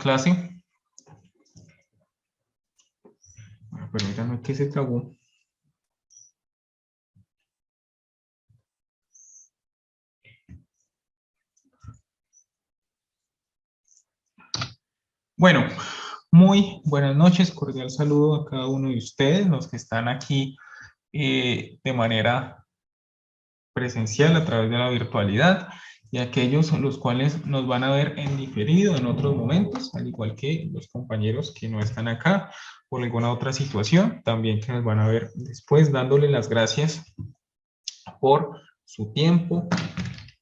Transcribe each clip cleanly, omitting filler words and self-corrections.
clase. Permítanme que se trabó. Bueno, muy buenas noches, cordial saludo a cada uno de ustedes, los que están aquí de manera presencial a través de la virtualidad y aquellos los cuales nos van a ver en diferido en otros momentos, al igual que los compañeros que no están acá por alguna otra situación, también que nos van a ver después, dándole las gracias por su tiempo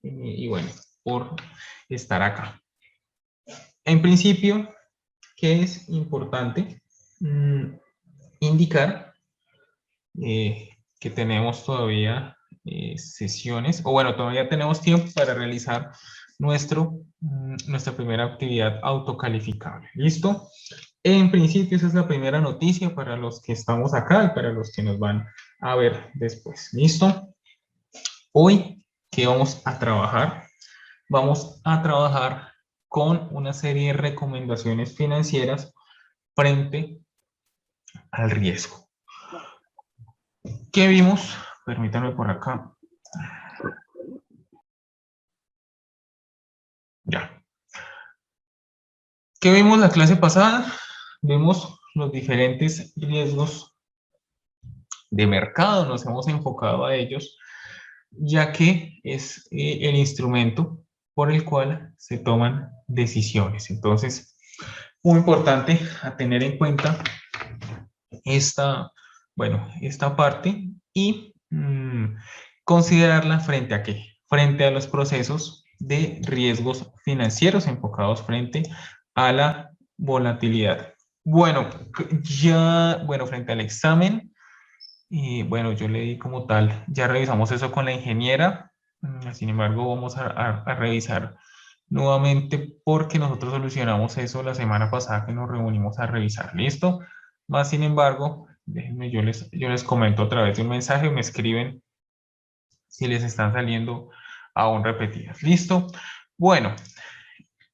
y bueno, por estar acá. En principio, ¿qué es importante? Indicar que tenemos todavía sesiones, o bueno, todavía tenemos tiempo para realizar nuestra primera actividad autocalificable. ¿Listo? En principio, esa es la primera noticia para los que estamos acá y para los que nos van a ver después. ¿Listo? Hoy, ¿qué vamos a trabajar? Vamos a trabajar con una serie de recomendaciones financieras frente al riesgo. ¿Qué vimos? Permítanme por acá. Ya. ¿Qué vimos la clase pasada? Vimos los diferentes riesgos de mercado, nos hemos enfocado a ellos, ya que es el instrumento por el cual se toman decisiones. Entonces, muy importante a tener en cuenta esta parte y considerarla frente a ¿qué? Frente a los procesos de riesgos financieros enfocados frente a la volatilidad. Bueno, frente al examen, bueno, yo le di como tal, ya revisamos eso con la ingeniera, sin embargo vamos a revisar nuevamente porque nosotros solucionamos eso la semana pasada que nos reunimos a revisar, ¿listo? Más sin embargo, déjenme, yo les comento a través de un mensaje, me escriben si les están saliendo aún repetidas, ¿listo? Bueno,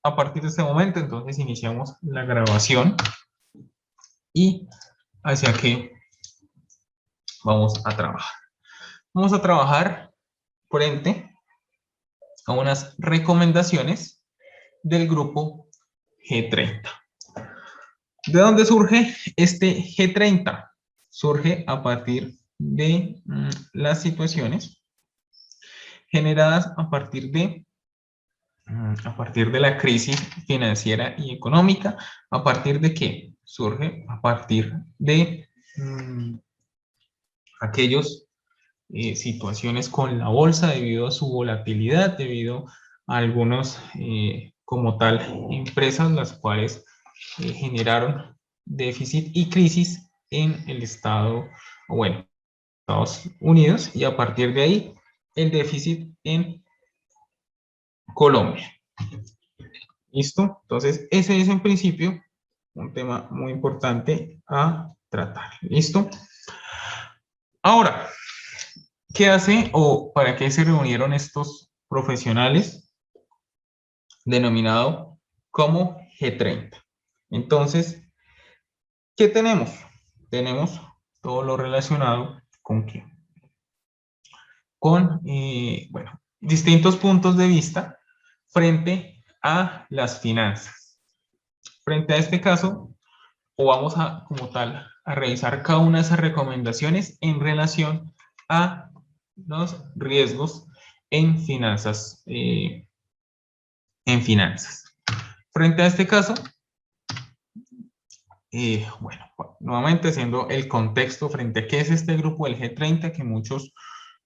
a partir de este momento entonces iniciamos la grabación y hacia qué vamos a trabajar. Vamos a trabajar frente a unas recomendaciones del grupo G30. ¿De dónde surge este G30? Surge a partir de las situaciones generadas a partir de la crisis financiera y económica. ¿A partir de qué? Surge a partir de aquellas situaciones con la bolsa debido a su volatilidad, debido a algunos, como tal, empresas las cuales generaron déficit y crisis en el Estado, Estados Unidos, y a partir de ahí el déficit en Colombia. ¿Listo? Entonces, ese es en principio un tema muy importante a tratar. ¿Listo? Ahora, ¿qué hace o para qué se reunieron estos profesionales denominado como G30? Entonces, ¿qué tenemos? Tenemos todo lo relacionado con qué? Con, distintos puntos de vista frente a las finanzas. Frente a este caso, o vamos a, como tal, a revisar cada una de esas recomendaciones en relación a los riesgos en finanzas. Frente a este caso, nuevamente haciendo el contexto frente a qué es este grupo del G30 que muchos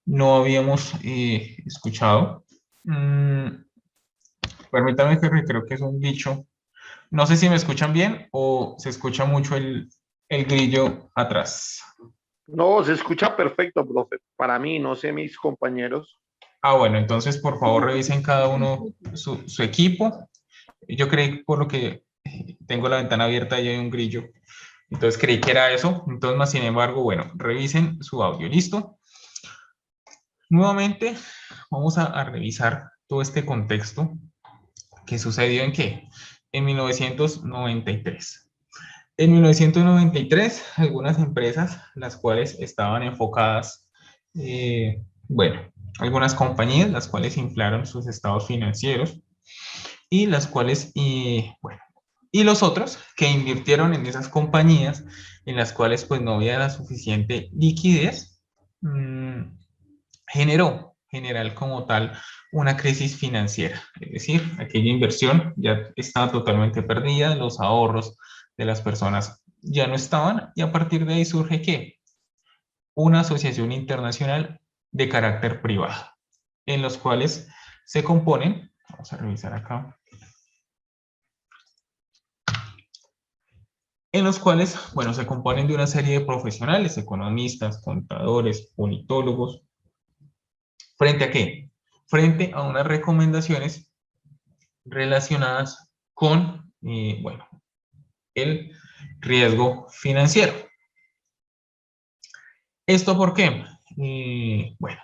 no habíamos escuchado. Permítanme que creo que es un dicho. No sé si me escuchan bien o se escucha mucho el grillo atrás. No, se escucha perfecto, profe. Para mí, no sé, mis compañeros. Bueno, entonces por favor revisen cada uno su equipo. Yo creí, por lo que tengo la ventana abierta y hay un grillo, entonces creí que era eso. Entonces, más sin embargo, bueno, revisen su audio. ¿Listo? Nuevamente vamos a revisar todo este contexto que sucedió en qué. en 1993. En 1993, algunas empresas, las cuales estaban enfocadas, bueno, algunas compañías, las cuales inflaron sus estados financieros y las cuales, bueno, y los otros que invirtieron en esas compañías en las cuales pues no había la suficiente liquidez, general como tal una crisis financiera. Es decir, aquella inversión ya estaba totalmente perdida, los ahorros de las personas ya no estaban y a partir de ahí surge ¿qué? Una asociación internacional de carácter privado, en los cuales se componen, vamos a revisar acá, en los cuales, bueno, se componen de una serie de profesionales, economistas, contadores, politólogos, ¿frente a qué? Frente a unas recomendaciones relacionadas con, bueno, el riesgo financiero. ¿Esto por qué? Bueno,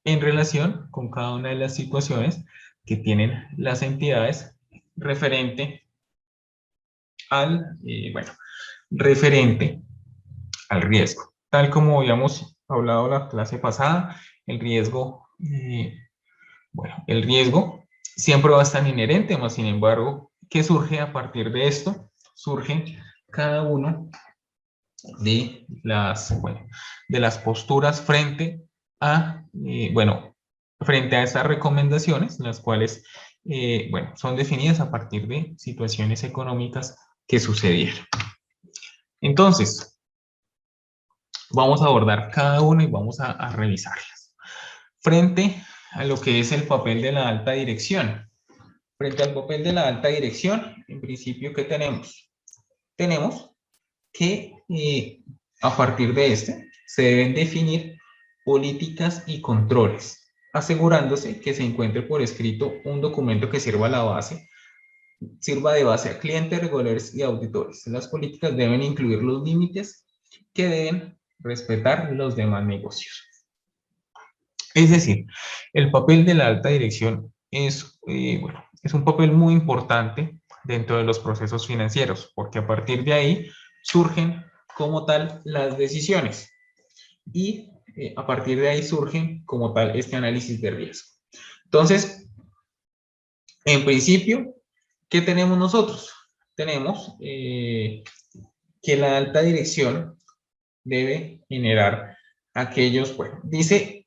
en relación con cada una de las situaciones que tienen las entidades referente al, bueno, referente al riesgo. Tal como habíamos hablado la clase pasada, el riesgo, bueno, el riesgo siempre va a estar inherente, más sin embargo, ¿qué surge a partir de esto? Surge cada uno de las, bueno, de las posturas frente a, bueno, frente a estas recomendaciones, las cuales, bueno, son definidas a partir de situaciones económicas que sucedieron. Entonces, vamos a abordar cada una y vamos a revisarlas. Frente a lo que es el papel de la alta dirección. Frente al papel de la alta dirección, en principio, ¿qué tenemos? Tenemos que a partir de este se deben definir políticas y controles, asegurándose que se encuentre por escrito un documento que sirva de base a clientes, reguladores y auditores. Las políticas deben incluir los límites que deben respetar los demás negocios. Es decir, el papel de la alta dirección es, bueno, es un papel muy importante dentro de los procesos financieros, porque a partir de ahí surgen como tal las decisiones y a partir de ahí surgen como tal este análisis de riesgo. Entonces, en principio, ¿qué tenemos nosotros? Tenemos que la alta dirección debe generar aquellos, bueno, dice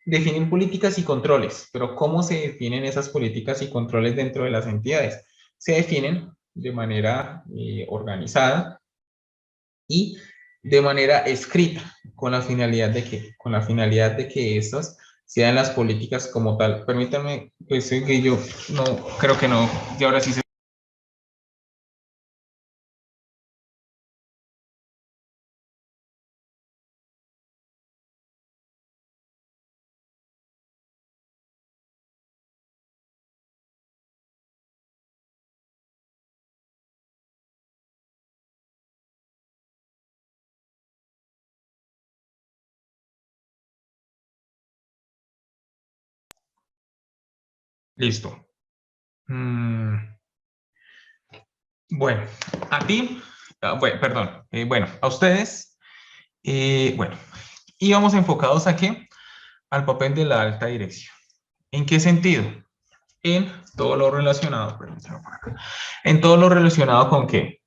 definir políticas y controles, pero ¿cómo se definen esas políticas y controles dentro de las entidades? Se definen de manera organizada y de manera escrita, con la finalidad de que, estas sean las políticas como tal. Permítanme, pues que yo no, creo que no, y ahora sí se... Listo. Bueno, a ti, bueno, perdón, bueno, a ustedes, bueno, íbamos enfocados a qué? Al papel de la alta dirección. ¿En qué sentido? En todo lo relacionado, en todo lo relacionado con qué?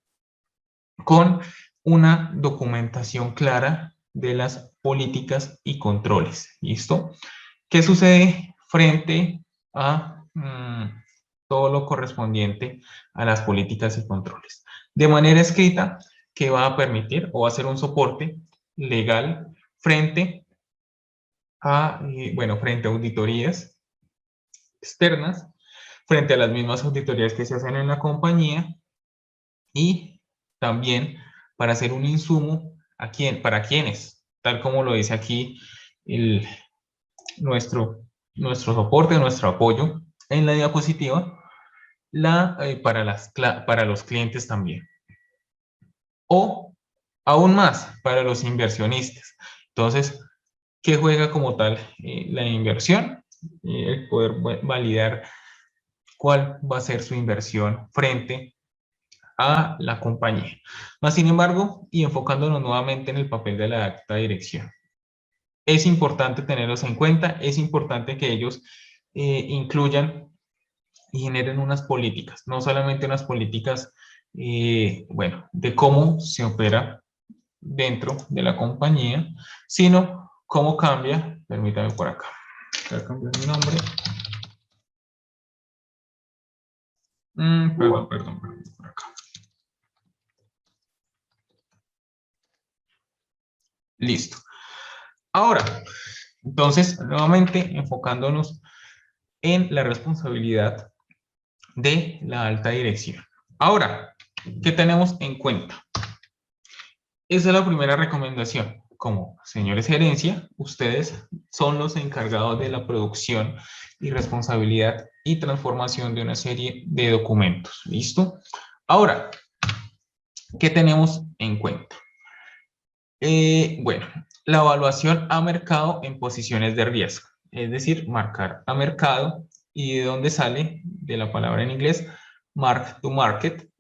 Con una documentación clara de las políticas y controles. ¿Listo? ¿Qué sucede frente a todo lo correspondiente a las políticas y controles? De manera escrita, que va a permitir o va a ser un soporte legal frente a, bueno, frente a auditorías externas, frente a las mismas auditorías que se hacen en la compañía y también para hacer un insumo a para quienes, tal como lo dice aquí el, nuestro soporte, nuestro apoyo en la diapositiva, para los clientes también. O aún más, para los inversionistas. Entonces, ¿qué juega como tal la inversión? El poder validar cuál va a ser su inversión frente a la compañía. Más sin embargo, y enfocándonos nuevamente en el papel de la alta dirección, es importante tenerlos en cuenta, es importante que ellos incluyan y generen unas políticas, no solamente unas políticas, bueno, de cómo se opera dentro de la compañía, sino cómo cambia, permítame por acá, voy a cambiar mi nombre. Perdón, por acá. Listo. Ahora, entonces, nuevamente enfocándonos en la responsabilidad de la alta dirección. Ahora, ¿qué tenemos en cuenta? Esa es la primera recomendación. Como señores gerencia, ustedes son los encargados de la producción y responsabilidad y transformación de una serie de documentos. ¿Listo? Ahora, ¿qué tenemos en cuenta? Bueno, la evaluación a mercado en posiciones de riesgo, es decir, marcar a mercado, y de dónde sale, de la palabra en inglés, mark to market,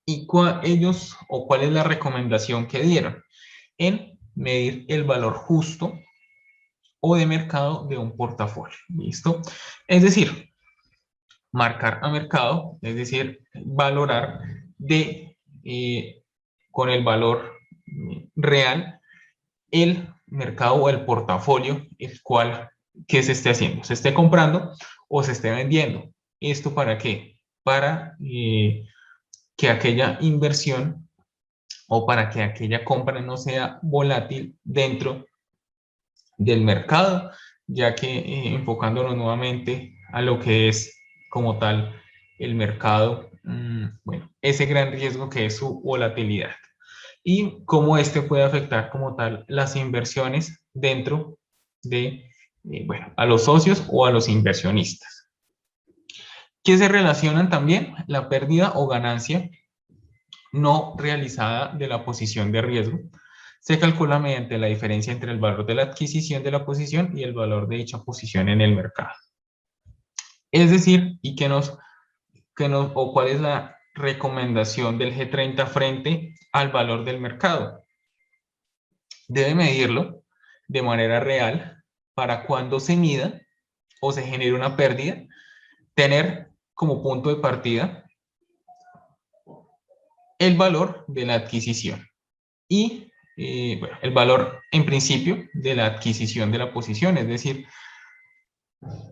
y ellos o cuál es la recomendación que dieron en medir el valor justo o de mercado de un portafolio. ¿Listo? Es decir, marcar a mercado, es decir, valorar con el valor real el mercado o el portafolio el cual que se esté haciendo, se esté comprando o se esté vendiendo. ¿Esto para qué? Para que aquella inversión o para que aquella compra no sea volátil dentro del mercado, ya que enfocándonos nuevamente a lo que es como tal el mercado, bueno, ese gran riesgo que es su volatilidad y cómo este puede afectar como tal las inversiones dentro de, bueno, a los socios o a los inversionistas. ¿Qué se relacionan también? La pérdida o ganancia no realizada de la posición de riesgo se calcula mediante la diferencia entre el valor de la adquisición de la posición y el valor de dicha posición en el mercado. Es decir, ¿y o cuál es la recomendación del G30 frente al valor del mercado? Debe medirlo de manera real para cuando se mida o se genere una pérdida, tener como punto de partida el valor de la adquisición y bueno, el valor en principio de la adquisición de la posición, es decir,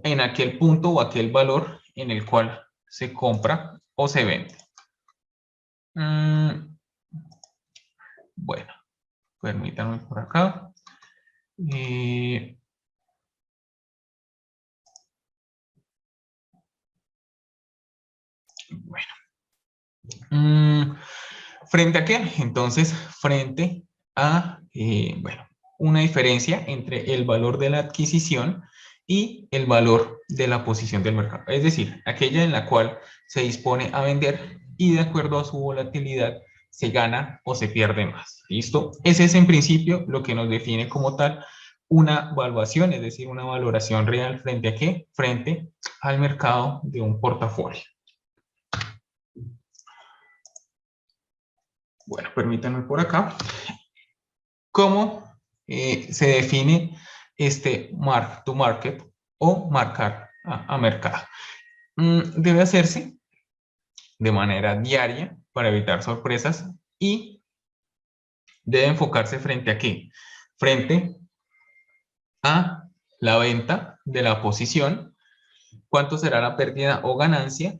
en aquel punto o aquel valor en el cual se compra o se vende. Bueno, permítanme por acá. Bueno. ¿Frente a qué? Entonces, frente a, bueno, una diferencia entre el valor de la adquisición y el valor de la posición del mercado. Es decir, aquella en la cual se dispone a vender y de acuerdo a su volatilidad se gana o se pierde más. ¿Listo? Ese es en principio lo que nos define como tal una evaluación, es decir, una valoración real frente a qué? Frente al mercado de un portafolio. Bueno, permítanme por acá. ¿Cómo se define este mark to market o marcar a mercado? Debe hacerse de manera diaria para evitar sorpresas y debe enfocarse frente a qué? Frente a la venta de la posición, cuánto será la pérdida o ganancia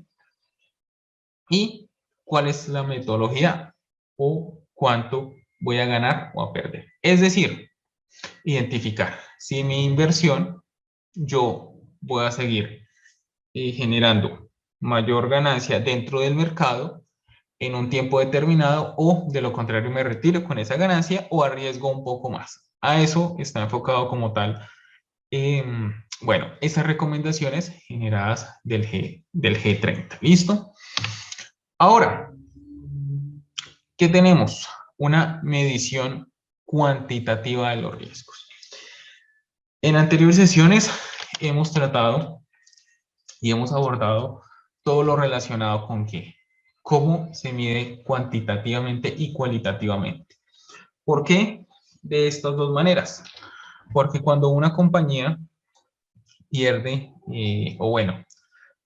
y cuál es la metodología o cuánto voy a ganar o a perder. Es decir, identificar si mi inversión yo voy a seguir generando mayor ganancia dentro del mercado en un tiempo determinado o de lo contrario me retiro con esa ganancia o arriesgo un poco más. A eso está enfocado como tal, bueno, esas recomendaciones generadas del G30. ¿Listo? Ahora, ¿qué tenemos? Una medición cuantitativa de los riesgos. En anteriores sesiones hemos tratado y hemos abordado todo lo relacionado con qué, cómo se mide cuantitativamente y cualitativamente. ¿Por qué? De estas dos maneras. Porque cuando una compañía pierde, o bueno,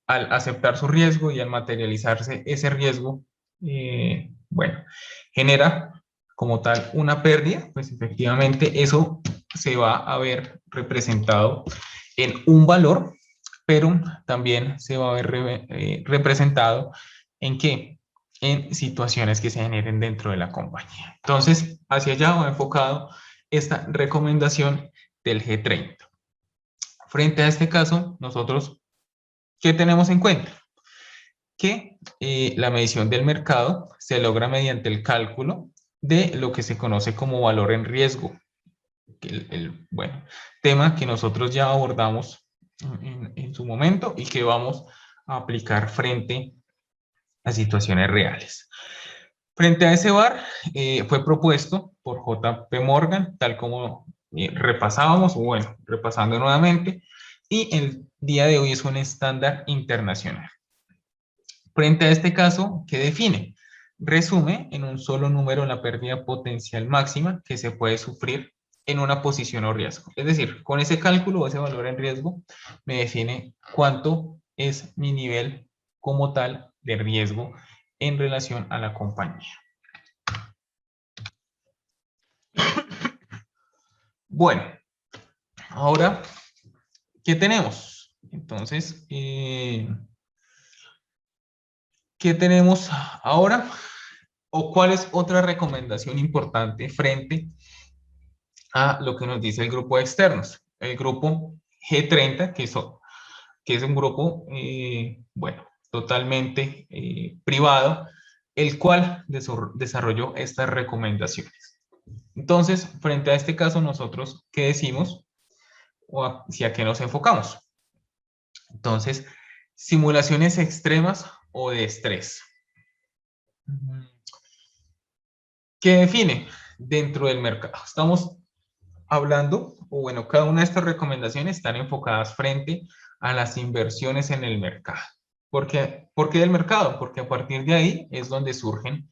al aceptar su riesgo y al materializarse ese riesgo, bueno, genera como tal una pérdida, pues efectivamente eso se va a ver representado en un valor, pero también se va a ver representado en qué, en situaciones que se generen dentro de la compañía. Entonces, hacia allá va enfocado esta recomendación del G30. Frente a este caso, nosotros, ¿qué tenemos en cuenta? Que la medición del mercado se logra mediante el cálculo de lo que se conoce como valor en riesgo. Bueno, tema que nosotros ya abordamos en su momento y que vamos a aplicar frente a situaciones reales. Frente a ese VAR, fue propuesto por JP Morgan, tal como repasábamos, o bueno, repasando nuevamente, y el día de hoy es un estándar internacional. Frente a este caso, ¿qué define? Resume en un solo número la pérdida potencial máxima que se puede sufrir en una posición o riesgo. Es decir, con ese cálculo o ese valor en riesgo me define cuánto es mi nivel como tal de riesgo en relación a la compañía. Bueno, ahora, ¿qué tenemos? Entonces, ¿qué tenemos ahora? ¿O cuál es otra recomendación importante frente a lo que nos dice el grupo de externos? El grupo G30, que es un grupo, bueno, totalmente privado, el cual desarrolló estas recomendaciones. Entonces, frente a este caso, nosotros, ¿qué decimos? ¿O hacia qué nos enfocamos? Entonces, simulaciones extremas o de estrés. ¿Qué define dentro del mercado? Estamos hablando, o bueno, cada una de estas recomendaciones están enfocadas frente a las inversiones en el mercado. ¿Por qué del mercado? Porque a partir de ahí es donde surgen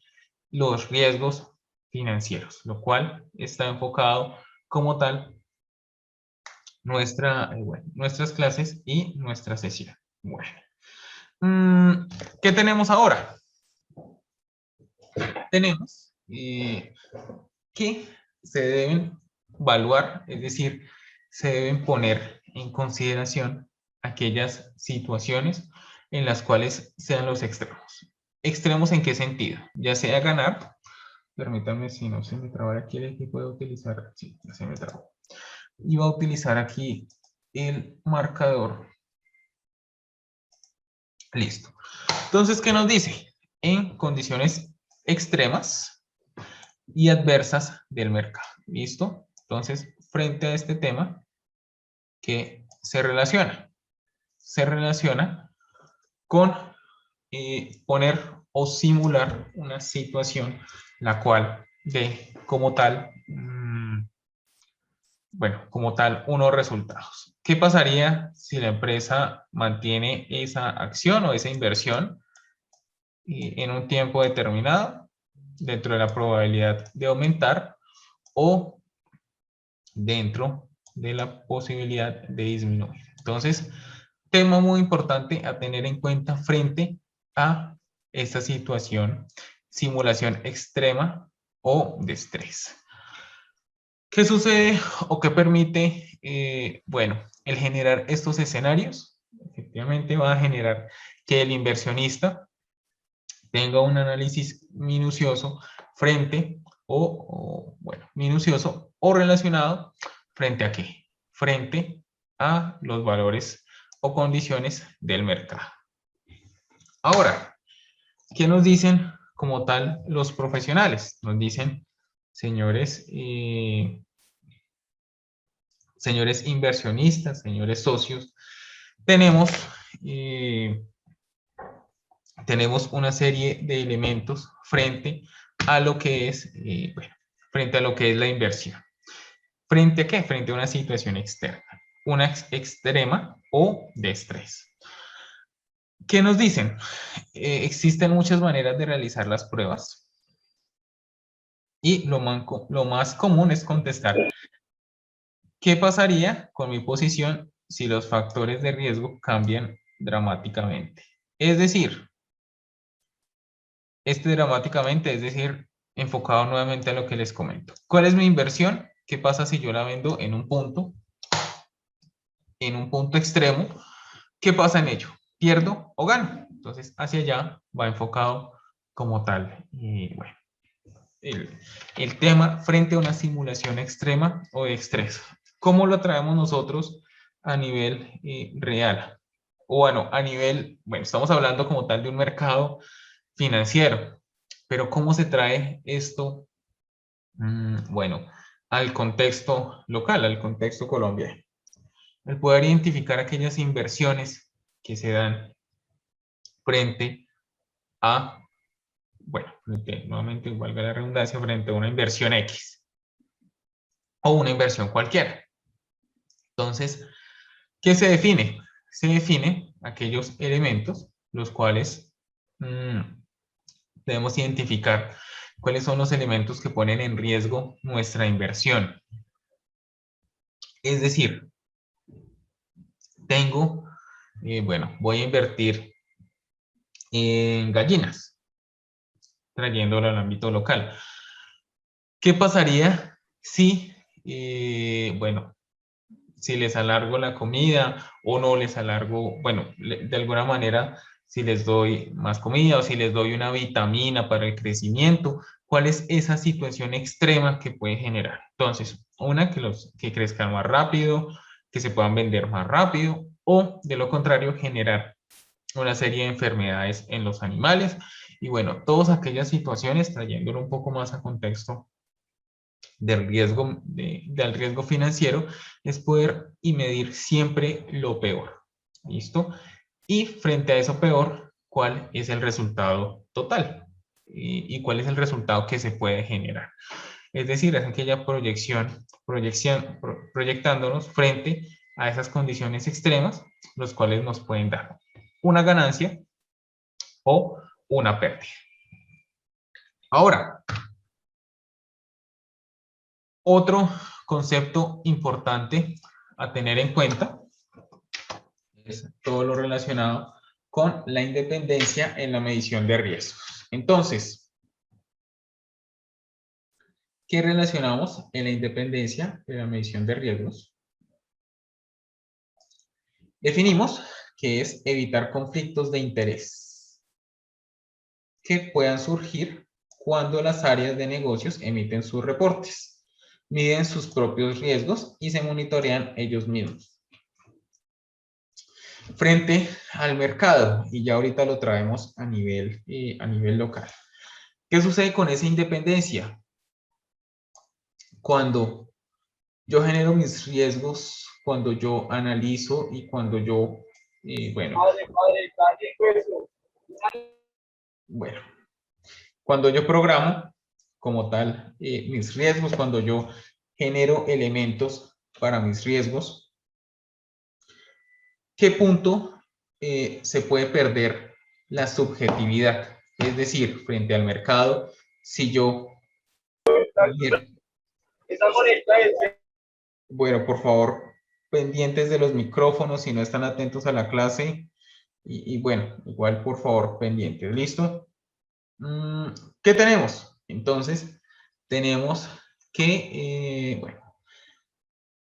los riesgos financieros, lo cual está enfocado como tal nuestras clases y nuestra sesión. Bueno, ¿qué tenemos ahora? Tenemos que se deben evaluar, es decir, se deben poner en consideración aquellas situaciones en las cuales sean los extremos. ¿Extremos en qué sentido? Ya sea ganar, permítanme si no se me traba aquí el equipo de utilizar, sí, ya se me trabó. Iba a utilizar aquí el marcador. Listo. Entonces, ¿qué nos dice? En condiciones extremas y adversas del mercado. ¿Listo? Entonces, frente a este tema, ¿qué se relaciona? Se relaciona con poner o simular una situación la cual de como tal, bueno, como tal, unos resultados. ¿Qué pasaría si la empresa mantiene esa acción o esa inversión en un tiempo determinado dentro de la probabilidad de aumentar o dentro de la posibilidad de disminuir? Entonces, tema muy importante a tener en cuenta frente a esta situación, simulación extrema o de estrés. ¿Qué sucede o qué permite? Bueno, el generar estos escenarios, efectivamente va a generar que el inversionista tenga un análisis minucioso frente bueno, minucioso o relacionado frente a qué? Frente a los valores o condiciones del mercado. Ahora, ¿qué nos dicen como tal los profesionales? Nos dicen, señores, señores inversionistas, señores socios, tenemos, tenemos una serie de elementos frente a lo que es, bueno, frente a lo que es la inversión. ¿Frente a qué? Frente a una situación externa, una extrema o de estrés. ¿Qué nos dicen? Existen muchas maneras de realizar las pruebas y lo más común es contestar: ¿qué pasaría con mi posición si los factores de riesgo cambian dramáticamente? Es decir, dramáticamente, es decir, enfocado nuevamente a lo que les comento. ¿Cuál es mi inversión? ¿Qué pasa si yo la vendo en un punto extremo? ¿Qué pasa en ello? ¿Pierdo o gano? Entonces, hacia allá va enfocado como tal. Y bueno, el tema frente a una simulación extrema o de estrés. ¿Cómo lo traemos nosotros a nivel real? O bueno, estamos hablando como tal de un mercado financiero, pero ¿cómo se trae esto? Bueno, al contexto local, al contexto colombiano. El poder identificar aquellas inversiones que se dan frente a, bueno, nuevamente, valga la redundancia, frente a una inversión X o una inversión cualquiera. Entonces, ¿qué se define? Se definen aquellos elementos los cuales debemos identificar cuáles son los elementos que ponen en riesgo nuestra inversión. Es decir, voy a invertir en gallinas, trayéndolo al ámbito local. ¿Qué pasaría si, si les alargo la comida o no les alargo, de alguna manera, si les doy más comida o si les doy una vitamina para el crecimiento? ¿Cuál es esa situación extrema que puede generar? Entonces, una, que crezcan más rápido, que se puedan vender más rápido, o de lo contrario, generar una serie de enfermedades en los animales. Y bueno, todas aquellas situaciones, trayéndolo un poco más a contexto del riesgo financiero, es poder y medir siempre lo peor. ¿Listo? Y frente a eso peor, ¿cuál es el resultado total? Y cuál es el resultado que se puede generar. Es decir, es aquella proyectándonos frente a esas condiciones extremas, los cuales nos pueden dar una ganancia o una pérdida. Ahora, otro concepto importante a tener en cuenta es todo lo relacionado con la independencia en la medición de riesgos. Entonces, ¿qué relacionamos en la independencia de la medición de riesgos? Definimos que es evitar conflictos de interés que puedan surgir cuando las áreas de negocios emiten sus reportes, miden sus propios riesgos y se monitorean ellos mismos frente al mercado. Y ya ahorita lo traemos a nivel local. ¿Qué sucede con esa independencia? Cuando yo genero mis riesgos, cuando yo analizo y cuando yo, bueno, cuando yo programo como tal mis riesgos, cuando yo genero elementos para mis riesgos, ¿qué punto se puede perder la subjetividad? Es decir, frente al mercado, si yo... Bueno, por favor, pendientes de los micrófonos si no están atentos a la clase. Y bueno, igual por favor, pendientes. ¿Listo? ¿Qué tenemos? Entonces, tenemos que,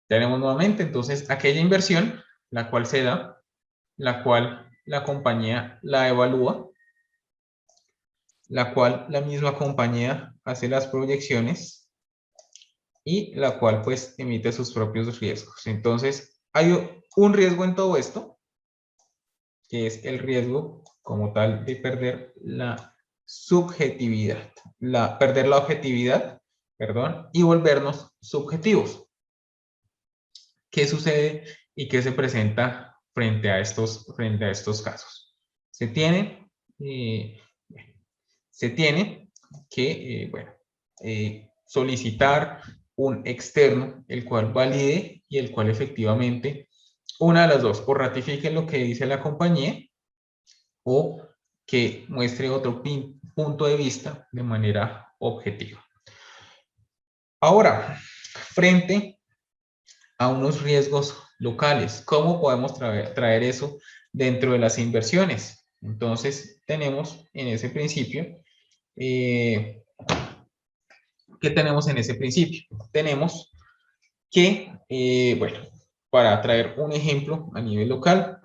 tenemos nuevamente entonces aquella inversión, la cual se da, la cual la compañía la evalúa, la cual la misma compañía hace las proyecciones y la cual pues emite sus propios riesgos. Entonces, hay un riesgo en todo esto, que es el riesgo como tal de perder la subjetividad, perder la objetividad, perdón, y volvernos subjetivos. ¿Qué sucede y qué se presenta frente a estos casos? Se tiene, que solicitar un externo, el cual valide y el cual efectivamente, una de las dos, o ratifique lo que dice la compañía, o que muestre otro punto de vista de manera objetiva. Ahora, frente a unos riesgos locales, ¿cómo podemos traer eso dentro de las inversiones? Entonces, tenemos en ese principio, ¿qué tenemos en ese principio? Tenemos que, bueno, para traer un ejemplo a nivel local,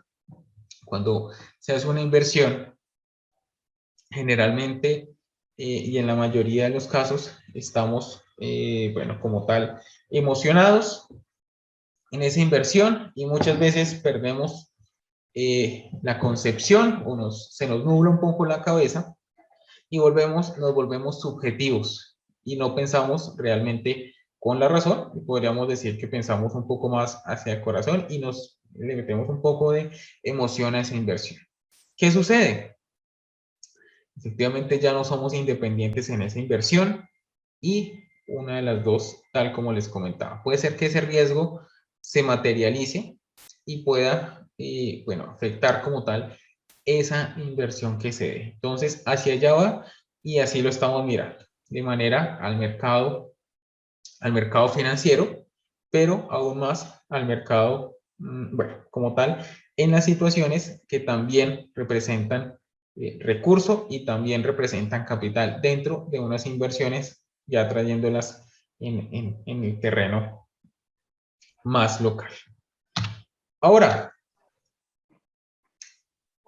cuando se hace una inversión, generalmente y en la mayoría de los casos estamos, bueno, como tal, emocionados en esa inversión y muchas veces perdemos la concepción o se nos nubla un poco la cabeza y nos volvemos subjetivos y no pensamos realmente con la razón. Podríamos decir que pensamos un poco más hacia el corazón y le metemos un poco de emoción a esa inversión. ¿Qué sucede? Efectivamente ya no somos independientes en esa inversión y una de las dos, tal como les comentaba, puede ser que ese riesgo se materialice y pueda, bueno, afectar como tal esa inversión que se dé. Entonces, hacia allá va y así lo estamos mirando, de manera al mercado financiero, pero aún más al mercado, bueno, como tal, en las situaciones que también representan recurso y también representan capital dentro de unas inversiones, ya trayéndolas en el terreno más local. Ahora,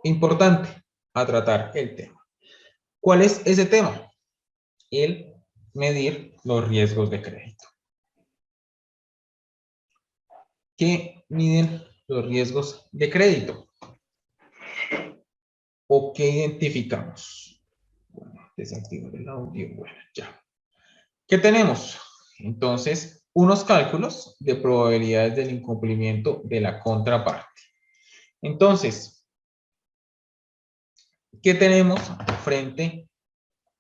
importante a tratar el tema. ¿Cuál es ese tema? El medir los riesgos de crédito. ¿Qué miden los riesgos de crédito? ¿O qué identificamos? Bueno, desactivar el audio. Bueno, ya. ¿Qué tenemos? Entonces, unos cálculos de probabilidades del incumplimiento de la contraparte. Entonces, ¿qué tenemos frente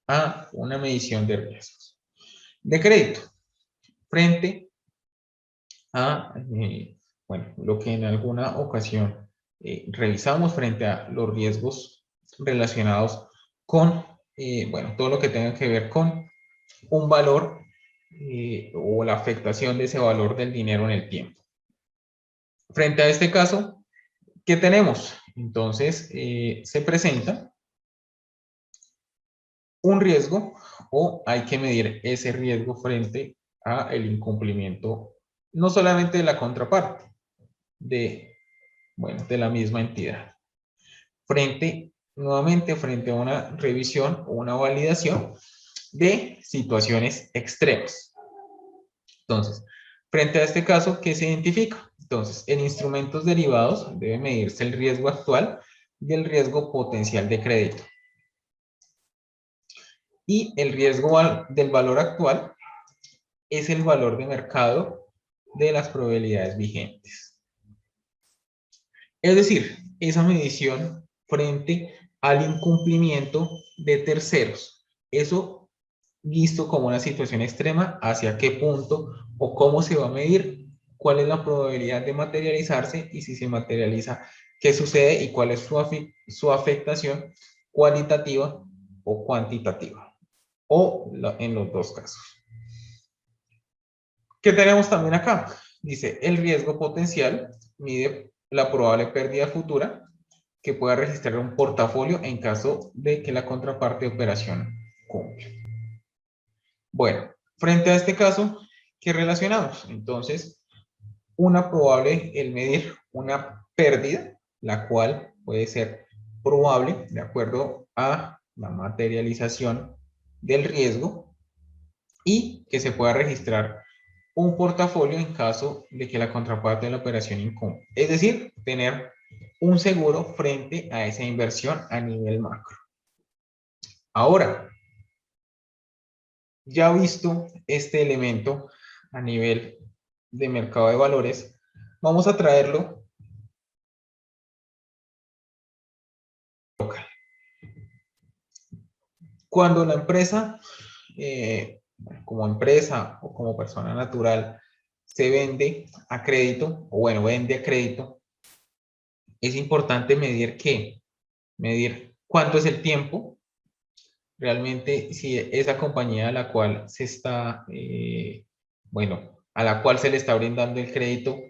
a una medición de riesgos de crédito? Frente a, bueno, lo que en alguna ocasión revisamos frente a los riesgos relacionados con, bueno, todo lo que tenga que ver con un valor o la afectación de ese valor del dinero en el tiempo. Frente a este caso, ¿qué tenemos? Entonces, se presenta un riesgo o hay que medir ese riesgo frente a el incumplimiento, no solamente de la contraparte, bueno, de la misma entidad. Nuevamente, frente a una revisión o una validación de situaciones extremas. Entonces, frente a este caso, ¿qué se identifica? Entonces, en instrumentos derivados debe medirse el riesgo actual y el riesgo potencial de crédito. Y el riesgo del valor actual es el valor de mercado de las probabilidades vigentes. Es decir, esa medición frente al incumplimiento de terceros. Eso visto como una situación extrema, hacia qué punto o cómo se va a medir, cuál es la probabilidad de materializarse y si se materializa, qué sucede y cuál es su afectación cualitativa o cuantitativa, o en los dos casos. ¿Qué tenemos también acá? Dice, el riesgo potencial mide la probable pérdida futura que pueda registrar un portafolio en caso de que la contraparte de operación cumpla. Bueno, frente a este caso, ¿qué relacionamos? Entonces, el medir una pérdida, la cual puede ser probable de acuerdo a la materialización del riesgo y que se pueda registrar un portafolio en caso de que la contraparte de la operación incumple. Es decir, tener un seguro frente a esa inversión a nivel macro. Ahora, ya visto este elemento a nivel de mercado de valores, vamos a traerlo local. Cuando la empresa, como empresa o como persona natural, se vende a crédito, o bueno, vende a crédito, es importante medir que medir cuánto es el tiempo, realmente si esa compañía a la cual se está, a la cual se le está brindando el crédito,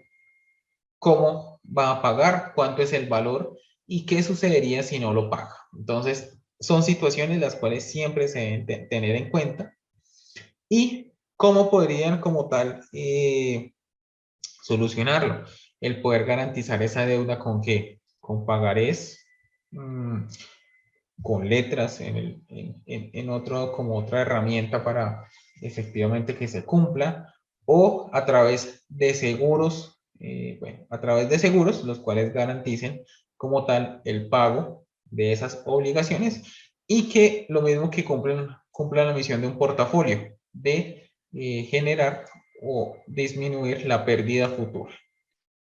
cómo va a pagar, cuánto es el valor y qué sucedería si no lo paga. Entonces, son situaciones las cuales siempre se deben tener en cuenta y cómo podrían como tal solucionarlo. El poder garantizar esa deuda con qué, con pagarés, con letras en otro, como otra herramienta para efectivamente que se cumpla, o a través de seguros, a través de seguros, los cuales garanticen como tal el pago de esas obligaciones y que lo mismo que cumplan la misión de un portafolio, de generar o disminuir la pérdida futura,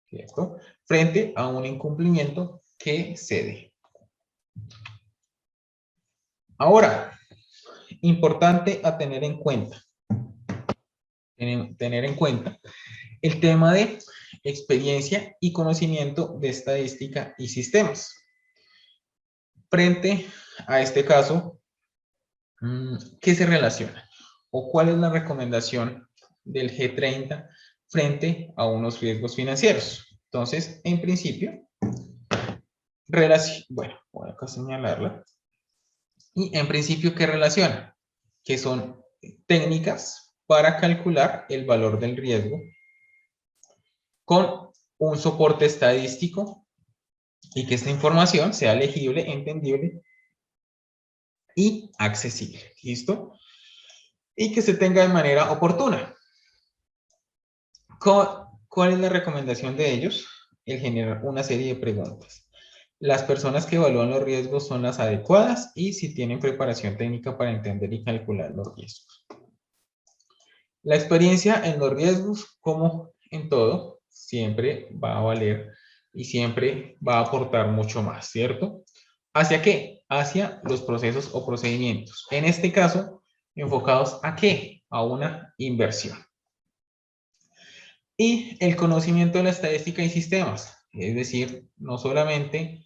¿cierto? Frente a un incumplimiento que se dé. Ahora, importante a tener en cuenta el tema de experiencia y conocimiento de estadística y sistemas. Frente a este caso, ¿qué se relaciona? ¿O cuál es la recomendación del G30 frente a unos riesgos financieros? Entonces, en principio, voy acá a señalarla. Y en principio, ¿qué relaciona? Que son técnicas para calcular el valor del riesgo con un soporte estadístico y que esta información sea legible, entendible y accesible. ¿Listo? Y que se tenga de manera oportuna. ¿Cuál es la recomendación de ellos? El generar una serie de preguntas. Las personas que evalúan los riesgos son las adecuadas y si tienen preparación técnica para entender y calcular los riesgos. La experiencia en los riesgos, como en todo, siempre va a valer y siempre va a aportar mucho más, ¿cierto? ¿Hacia qué? Hacia los procesos o procedimientos. En este caso, enfocados ¿a qué? A una inversión. Y el conocimiento de la estadística y sistemas, es decir, no solamente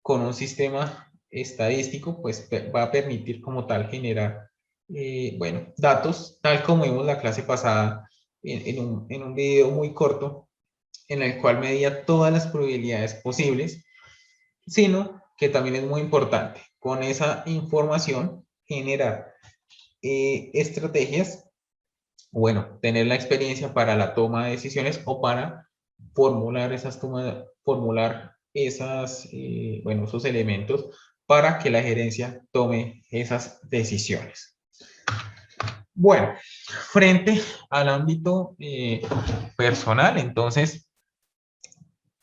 con un sistema estadístico, pues va a permitir como tal generar, datos, tal como vimos la clase pasada en un video muy corto, en el cual medía todas las probabilidades posibles, sino que también es muy importante con esa información generar estrategias, tener la experiencia para la toma de decisiones o para formular esos elementos para que la gerencia tome esas decisiones. Bueno, frente al ámbito personal, entonces,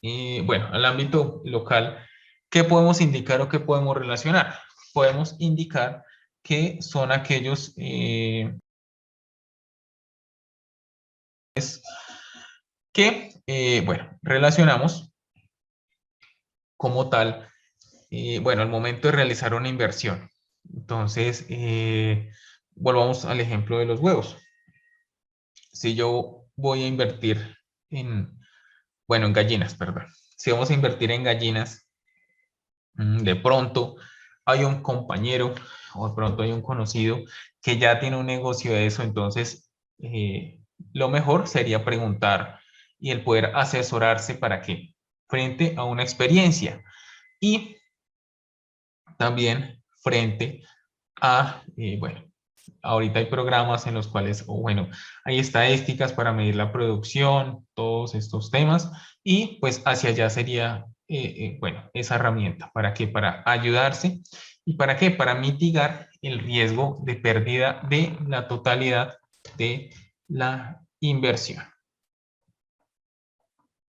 al ámbito local, ¿qué podemos indicar o qué podemos relacionar? Podemos indicar que son aquellos que, relacionamos como tal, al momento de realizar una inversión. Entonces, volvamos al ejemplo de los huevos. Si yo voy a invertir en gallinas, perdón. Si vamos a invertir en gallinas, de pronto hay un compañero o de pronto hay un conocido que ya tiene un negocio de eso, entonces lo mejor sería preguntar y el poder asesorarse para que frente a una experiencia y también frente a, ahorita hay programas en los cuales, hay estadísticas para medir la producción, todos estos temas, y pues hacia allá sería, esa herramienta. ¿Para qué? Para ayudarse. ¿Y para qué? Para mitigar el riesgo de pérdida de la totalidad de la inversión.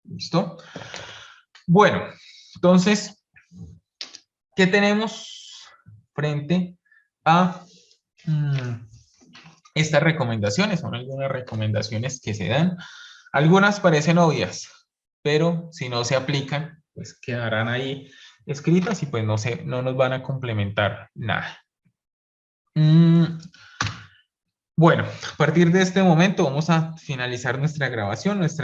¿Listo? Bueno, entonces, ¿qué tenemos frente a estas recomendaciones? Son algunas recomendaciones que se dan. Algunas parecen obvias, pero si no se aplican, pues quedarán ahí escritas y pues no nos van a complementar nada. Bueno, a partir de este momento vamos a finalizar nuestra grabación, nuestra